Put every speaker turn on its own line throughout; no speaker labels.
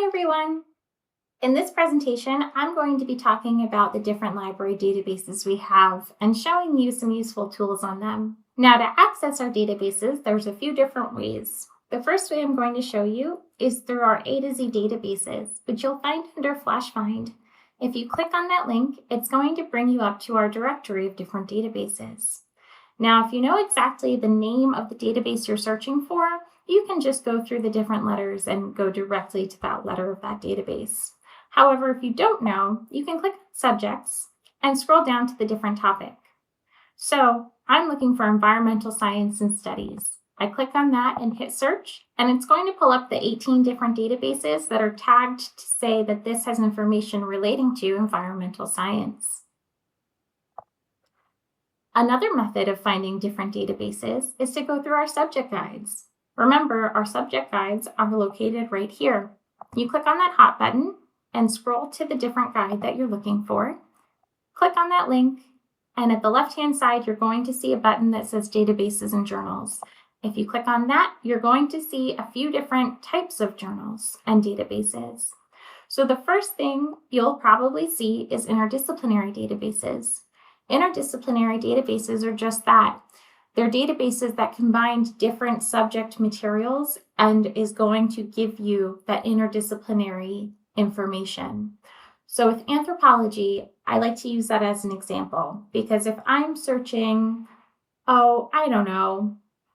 Hi everyone! In this presentation, I'm going to be talking about the different library databases we have and showing you some useful tools on them. Now, to access our databases, there's a few different ways. The first way I'm going to show you is through our A to Z databases, which you'll find under Flash Find. If you click on that link, it's going to bring you up to our directory of different databases. Now, if you know exactly the name of the database you're searching for, you can just go through the different letters and go directly to that letter of that database. However, if you don't know, you can click on Subjects and scroll down to the different topic. So I'm looking for Environmental Science and Studies. I click on that and hit Search, and it's going to pull up the 18 different databases that are tagged to say that this has information relating to environmental science. Another method of finding different databases is to go through our subject guides. Remember, our subject guides are located right here. You click on that hot button and scroll to the different guide that you're looking for. Click on that link, and at the left-hand side, you're going to see a button that says Databases and Journals. If you click on that, you're going to see a few different types of journals and databases. So the first thing you'll probably see is interdisciplinary databases. Interdisciplinary databases are just that. They're databases that combine different subject materials and is going to give you that interdisciplinary information. So with anthropology, I like to use that as an example because if I'm searching,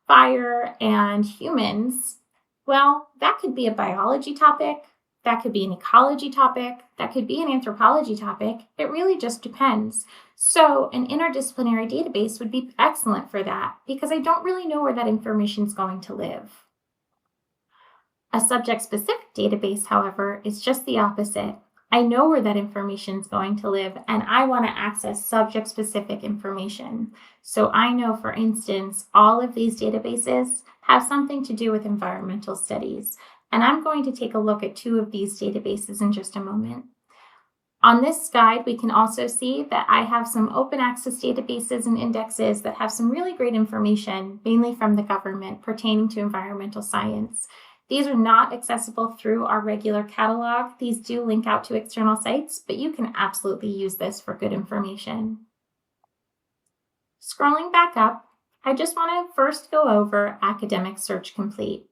fire and humans, well, that could be a biology topic, that could be an ecology topic, that could be an anthropology topic. It really just depends. So an interdisciplinary database would be excellent for that because I don't really know where that information is going to live. A subject-specific database, however, is just the opposite. I know where that information is going to live and I want to access subject-specific information. So I know, for instance, all of these databases have something to do with environmental studies. And I'm going to take a look at two of these databases in just a moment. On this guide, we can also see that I have some open access databases and indexes that have some really great information, mainly from the government, pertaining to environmental science. These are not accessible through our regular catalog. These do link out to external sites, but you can absolutely use this for good information. Scrolling back up, I just want to first go over Academic Search Complete.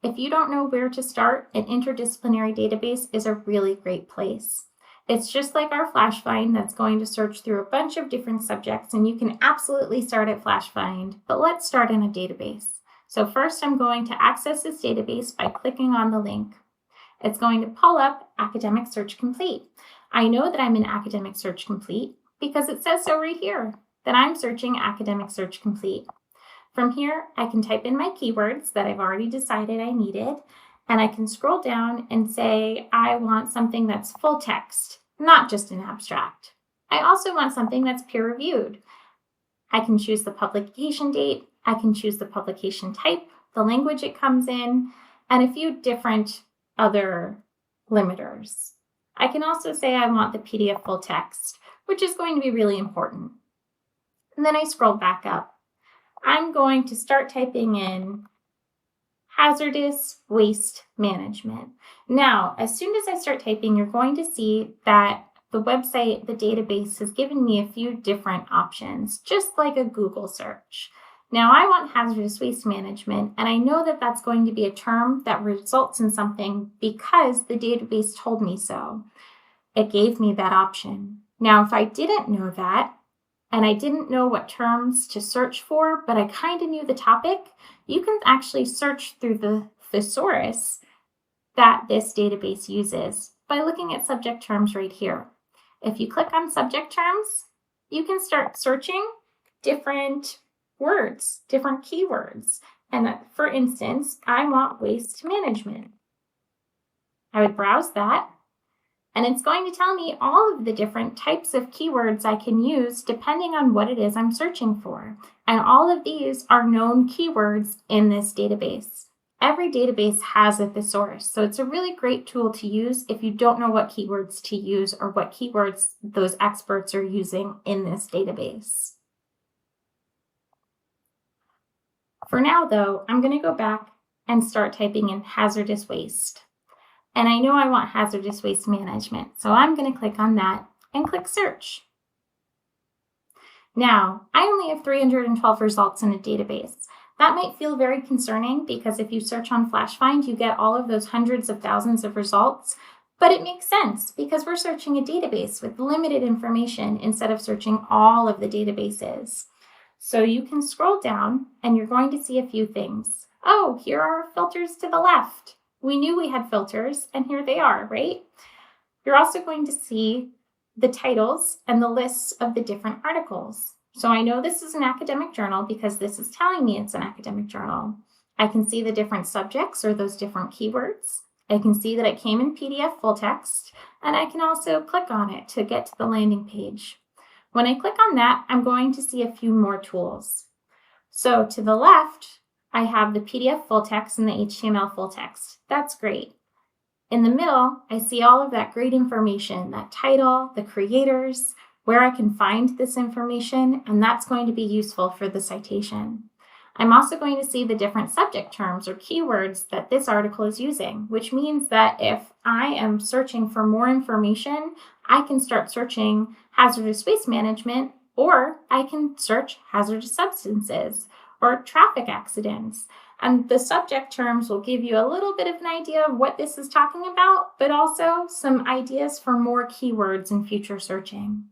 If you don't know where to start, an interdisciplinary database is a really great place. It's just like our Flash Find that's going to search through a bunch of different subjects, and you can absolutely start at Flash Find, but let's start in a database. So first I'm going to access this database by clicking on the link. It's going to pull up Academic Search Complete. I know that I'm in Academic Search Complete because it says so right here, that I'm searching Academic Search Complete. From here, I can type in my keywords that I've already decided I needed, and I can scroll down and say I want something that's full text, not just an abstract. I also want something that's peer-reviewed. I can choose the publication date, I can choose the publication type, the language it comes in, and a few different other limiters. I can also say I want the PDF full text, which is going to be really important. And then I scroll back up. I'm going to start typing in hazardous waste management. Now, as soon as I start typing, you're going to see that the website, the database, has given me a few different options, just like a Google search. Now, I want hazardous waste management, and I know that that's going to be a term that results in something because the database told me so. It gave me that option. Now, if I didn't know that, and I didn't know what terms to search for, but I kind of knew the topic, you can actually search through the Thesaurus that this database uses by looking at subject terms right here. If you click on subject terms, you can start searching different words, different keywords. And for instance, I want waste management. I would browse that. And it's going to tell me all of the different types of keywords I can use depending on what it is I'm searching for. And all of these are known keywords in this database. Every database has a thesaurus, so it's a really great tool to use if you don't know what keywords to use or what keywords those experts are using in this database. For now, though, I'm going to go back and start typing in hazardous waste. And I know I want hazardous waste management, so I'm going to click on that and click search. Now, I only have 312 results in a database. That might feel very concerning because if you search on FlashFind, you get all of those hundreds of thousands of results. But it makes sense because we're searching a database with limited information instead of searching all of the databases. So you can scroll down and you're going to see a few things. Oh, here are our filters to the left. We knew we had filters and here they are, right? You're also going to see the titles and the lists of the different articles. So I know this is an academic journal because this is telling me it's an academic journal. I can see the different subjects or those different keywords. I can see that it came in PDF full text, and I can also click on it to get to the landing page. When I click on that, I'm going to see a few more tools. So to the left, I have the PDF full text and the HTML full text. That's great. In the middle, I see all of that great information, that title, the creators, where I can find this information, and that's going to be useful for the citation. I'm also going to see the different subject terms or keywords that this article is using, which means that if I am searching for more information, I can start searching hazardous waste management, or I can search hazardous substances or traffic accidents. And the subject terms will give you a little bit of an idea of what this is talking about, but also some ideas for more keywords in future searching.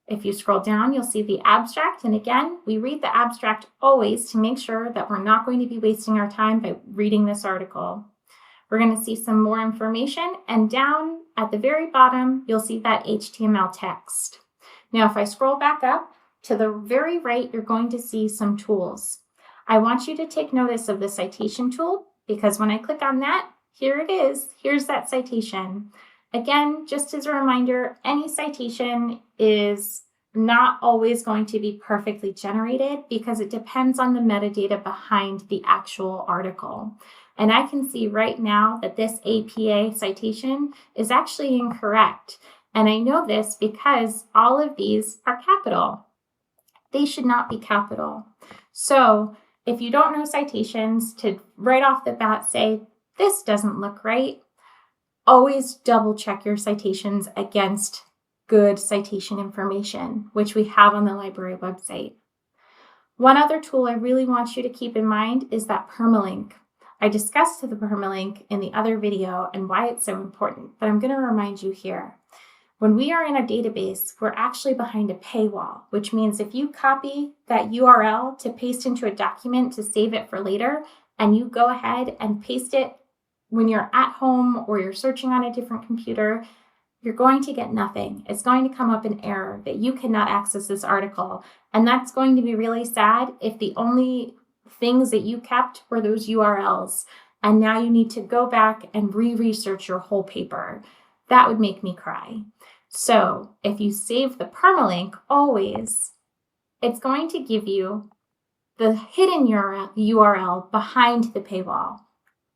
If you scroll down, you'll see the abstract. And again, we read the abstract always to make sure that we're not going to be wasting our time by reading this article. We're going to see some more information. And down at the very bottom, you'll see that HTML text. Now, if I scroll back up to the very right, you're going to see some tools. I want you to take notice of the citation tool because when I click on that, here it is. Here's that citation. Again, just as a reminder, any citation is not always going to be perfectly generated because it depends on the metadata behind the actual article. And I can see right now that this APA citation is actually incorrect. And I know this because all of these are capital. They should not be capital. So if you don't know citations, to right off the bat say, this doesn't look right, always double check your citations against good citation information, which we have on the library website. One other tool I really want you to keep in mind is that permalink. I discussed the permalink in the other video and why it's so important, but I'm going to remind you here. When we are in a database, we're actually behind a paywall, which means if you copy that URL to paste into a document to save it for later, and you go ahead and paste it when you're at home or you're searching on a different computer, you're going to get nothing. It's going to come up an error that you cannot access this article. And that's going to be really sad if the only things that you kept were those URLs. And now you need to go back and re-research your whole paper. That would make me cry. So if you save the permalink always, it's going to give you the hidden URL behind the paywall.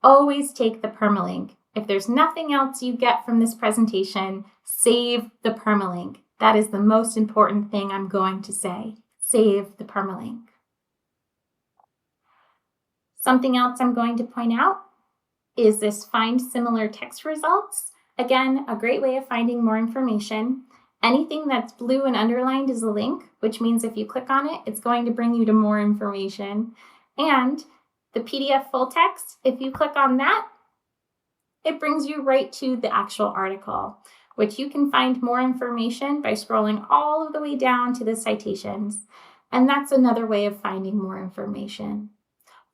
Always take the permalink. If there's nothing else you get from this presentation, save the permalink. That is the most important thing I'm going to say. Save the permalink. Something else I'm going to point out is this find similar text results. Again, a great way of finding more information. Anything that's blue and underlined is a link, which means if you click on it, it's going to bring you to more information. And the PDF full text, if you click on that, it brings you right to the actual article, which you can find more information by scrolling all of the way down to the citations. And that's another way of finding more information.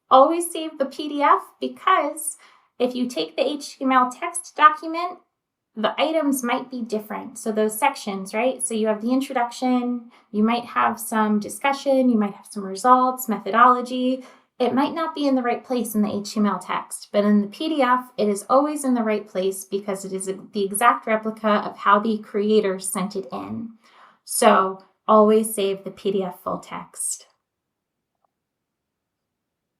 Always save the PDF because if you take the HTML text document, the items might be different. So those sections, right? So you have the introduction, you might have some discussion, you might have some results, methodology. It might not be in the right place in the HTML text, but in the PDF, it is always in the right place because it is the exact replica of how the creator sent it in. So always save the PDF full text.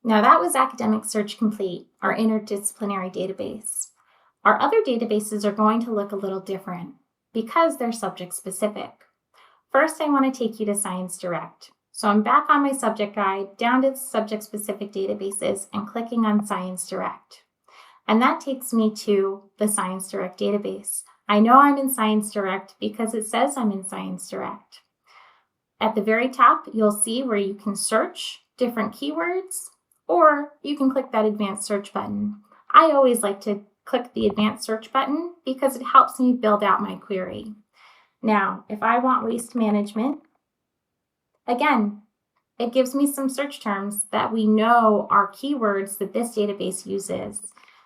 Now that was Academic Search Complete, our interdisciplinary database. Our other databases are going to look a little different because they're subject specific. First, I want to take you to ScienceDirect. So I'm back on my subject guide, down to the subject specific databases and clicking on ScienceDirect. And that takes me to the ScienceDirect database. I know I'm in ScienceDirect because it says I'm in ScienceDirect. At the very top, you'll see where you can search different keywords, or you can click that advanced search button. I always like to click the advanced search button because it helps me build out my query. Now, if I want waste management, again, it gives me some search terms that we know are keywords that this database uses.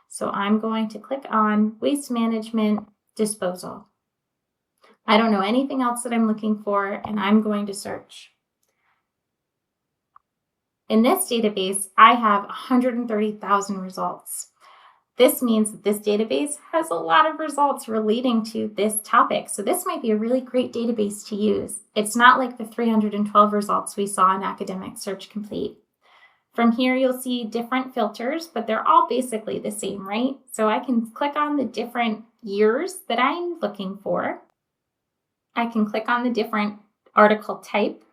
So I'm going to click on waste management disposal. I don't know anything else that I'm looking for, and I'm going to search. In this database, I have 130,000 results. This means that this database has a lot of results relating to this topic. So this might be a really great database to use. It's not like the 312 results we saw in Academic Search Complete. From here, you'll see different filters, but they're all basically the same, right? So I can click on the different years that I'm looking for. I can click on the different article type.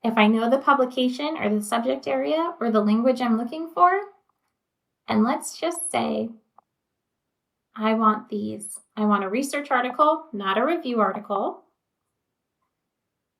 If I know the publication or the subject area or the language I'm looking for, and let's just say I want these. I want a research article, not a review article.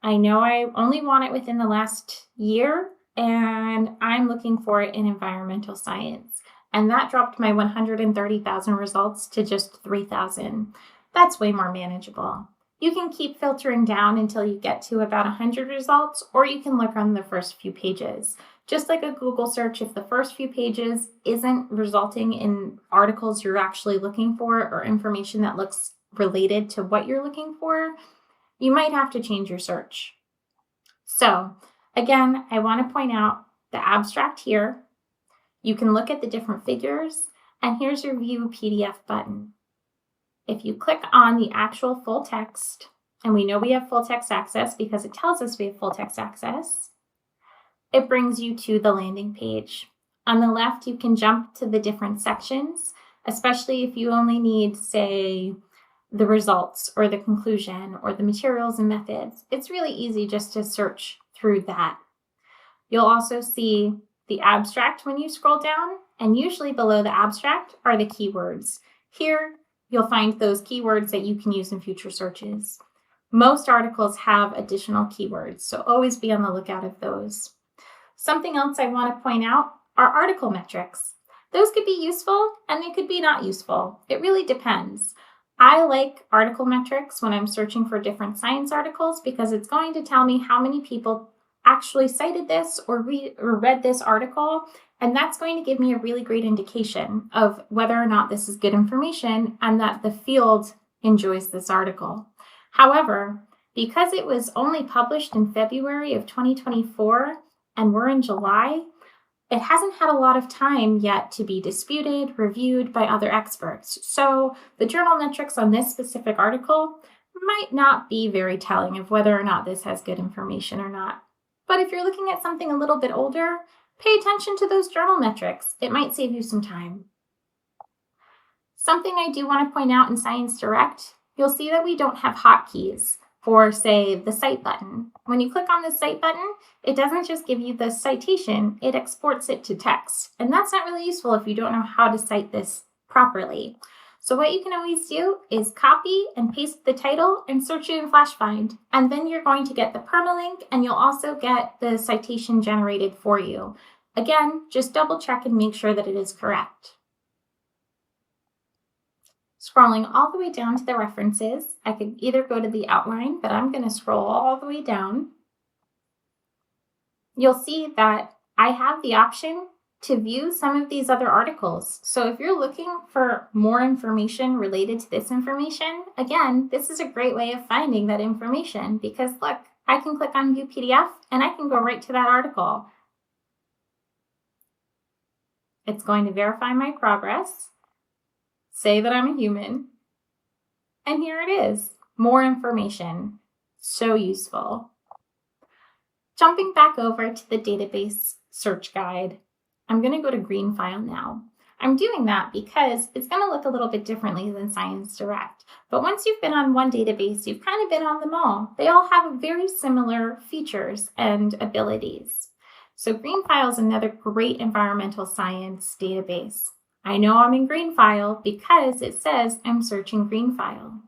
I know I only want it within the last year, and I'm looking for it in environmental science. And that dropped my 130,000 results to just 3,000. That's way more manageable. You can keep filtering down until you get to about 100 results, or you can look on the first few pages. Just like a Google search, if the first few pages isn't resulting in articles you're actually looking for or information that looks related to what you're looking for, you might have to change your search. So again, I want to point out the abstract here. You can look at the different figures, and here's your View PDF button. If you click on the actual full text, and we know we have full text access because it tells us we have full text access, it brings you to the landing page. On the left, you can jump to the different sections, especially if you only need, say, the results or the conclusion or the materials and methods. It's really easy just to search through that. You'll also see the abstract when you scroll down, and usually below the abstract are the keywords. Here, you'll find those keywords that you can use in future searches. Most articles have additional keywords, so always be on the lookout of those. Something else I want to point out are article metrics. Those could be useful and they could be not useful. It really depends. I like article metrics when I'm searching for different science articles because it's going to tell me how many people actually cited this or read this article, and that's going to give me a really great indication of whether or not this is good information and that the field enjoys this article. However, because it was only published in February of 2024 and we're in July, it hasn't had a lot of time yet to be disputed, reviewed by other experts. So the journal metrics on this specific article might not be very telling of whether or not this has good information or not. But if you're looking at something a little bit older, pay attention to those journal metrics. It might save you some time. Something I do want to point out in ScienceDirect, you'll see that we don't have hotkeys for, say, the cite button. When you click on the cite button, it doesn't just give you the citation, it exports it to text. And that's not really useful if you don't know how to cite this properly. So what you can always do is copy and paste the title and search it in FlashFind. And then you're going to get the permalink, and you'll also get the citation generated for you. Again, just double check and make sure that it is correct. Scrolling all the way down to the references, I could either go to the outline, but I'm going to scroll all the way down. You'll see that I have the option to view some of these other articles. So if you're looking for more information related to this information, again, this is a great way of finding that information because look, I can click on View PDF and I can go right to that article. It's going to verify my progress, say that I'm a human, and here it is, more information. So useful. Jumping back over to the database search guide, I'm going to go to GreenFILE now. I'm doing that because it's going to look a little bit differently than ScienceDirect. But once you've been on one database, you've kind of been on them all. They all have very similar features and abilities. So GreenFILE is another great environmental science database. I know I'm in GreenFILE because it says I'm searching GreenFILE.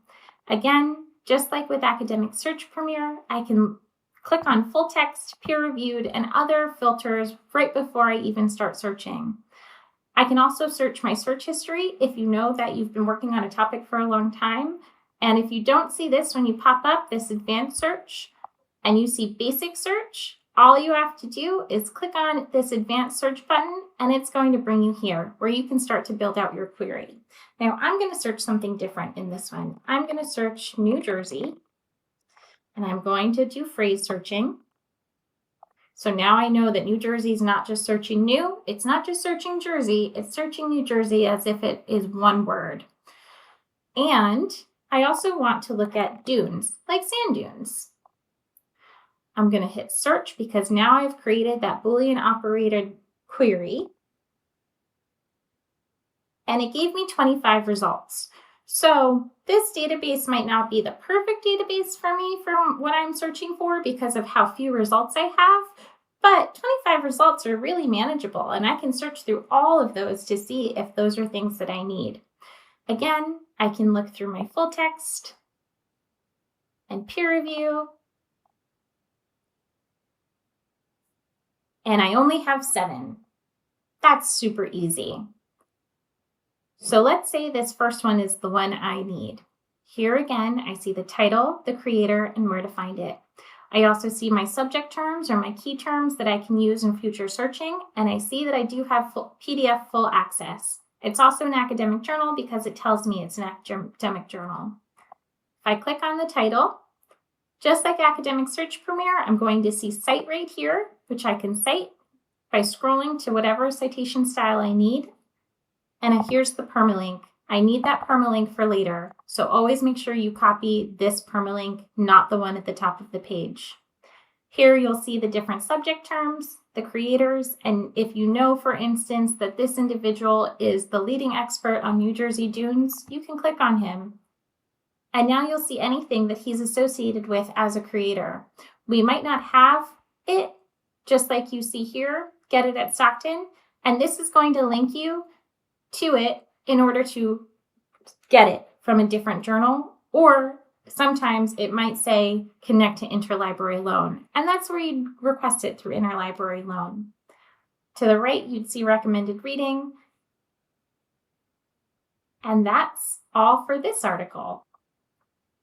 Again, just like with Academic Search Premier, I can click on full text, peer reviewed, and other filters right before I even start searching. I can also search my search history if you know that you've been working on a topic for a long time. And if you don't see this when you pop up this advanced search and you see basic search, all you have to do is click on this advanced search button and it's going to bring you here where you can start to build out your query. Now I'm going to search something different in this one. I'm going to search New Jersey and I'm going to do phrase searching. So now I know that New Jersey is not just searching new, it's not just searching Jersey, it's searching New Jersey as if it is one word. And I also want to look at dunes, like sand dunes. I'm going to hit search because now I've created that Boolean operated query. And it gave me 25 results. So this database might not be the perfect database for me for what I'm searching for because of how few results I have, but 25 results are really manageable and I can search through all of those to see if those are things that I need. Again, I can look through my full text and peer review, and I only have 7. That's super easy. So let's say this first one is the one I need. Here again, I see the title, the creator, and where to find it. I also see my subject terms or my key terms that I can use in future searching, and I see that I do have PDF full access. It's also an academic journal because it tells me it's an academic journal. If I click on the title, just like Academic Search Premier, I'm going to see Cite right here, which I can cite by scrolling to whatever citation style I need. And here's the permalink. I need that permalink for later, so always make sure you copy this permalink, not the one at the top of the page. Here you'll see the different subject terms, the creators, and if you know, for instance, that this individual is the leading expert on New Jersey dunes, you can click on him. And now you'll see anything that he's associated with as a creator. We might not have it, just like you see here, get it at Stockton, and this is going to link you to it in order to get it from a different journal, or sometimes it might say connect to interlibrary loan, and that's where you'd request it through interlibrary loan. To the right, you'd see recommended reading, and that's all for this article.